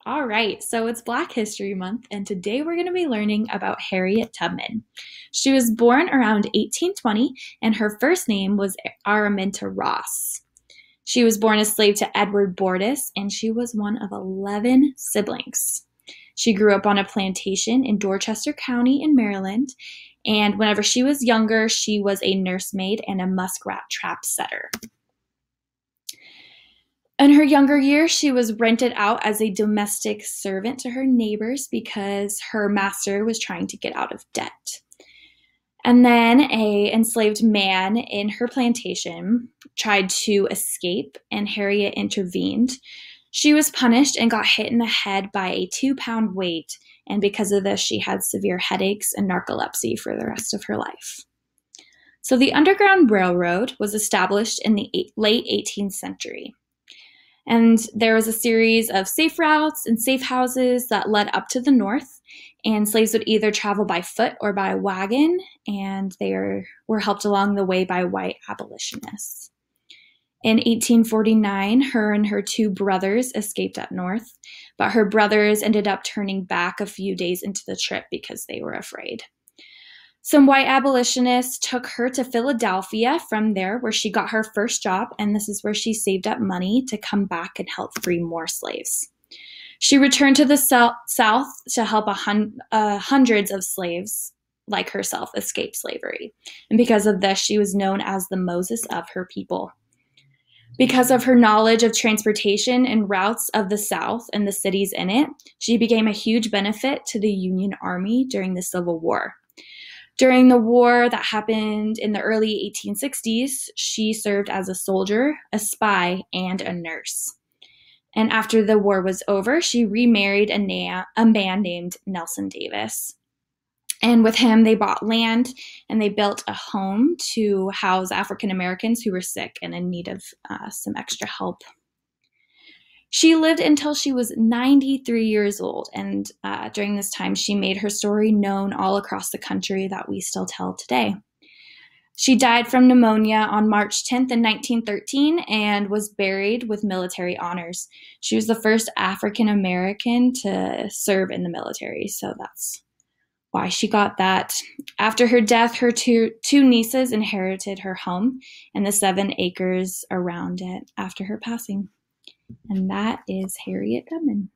All right, so it's Black History Month, and today we're going to be learning about Harriet Tubman. She was born around 1820, and her first name was Araminta Ross. She was born a slave to Edward Bordas, and she was one of 11 siblings. She grew up on a plantation in Dorchester County in Maryland, and whenever she was younger, she was a nursemaid and a muskrat trap setter. In her younger years, she was rented out as a domestic servant to her neighbors because her master was trying to get out of debt. And then an enslaved man in her plantation tried to escape, and Harriet intervened. She was punished and got hit in the head by a 2-pound weight, and because of this, she had severe headaches and narcolepsy for the rest of her life. So the Underground Railroad was established in the late 18th century. And there was a series of safe routes and safe houses that led up to the north, and slaves would either travel by foot or by wagon, and they were helped along the way by white abolitionists. In 1849, her and her 2 brothers escaped up north, but her brothers ended up turning back a few days into the trip because they were afraid. Some white abolitionists took her to Philadelphia from there, where she got her first job, and this is where she saved up money to come back and help free more slaves. She returned to the South to help hundreds of slaves like herself escape slavery, and because of this, she was known as the Moses of her people. Because of her knowledge of transportation and routes of the South and the cities in it, she became a huge benefit to the Union Army during the Civil War. During the war that happened in the early 1860s, she served as a soldier, a spy, and a nurse. And after the war was over, she remarried a man named Nelson Davis. And with him, they bought land and they built a home to house African Americans who were sick and in need of some extra help. She lived until she was 93 years old, and during this time, she made her story known all across the country that we still tell today. She died from pneumonia on March 10th in 1913 and was buried with military honors. She was the first African American to serve in the military, so that's why she got that. After her death, her two nieces inherited her home and the 7 acres around it after her passing. And that is Harriet Tubman.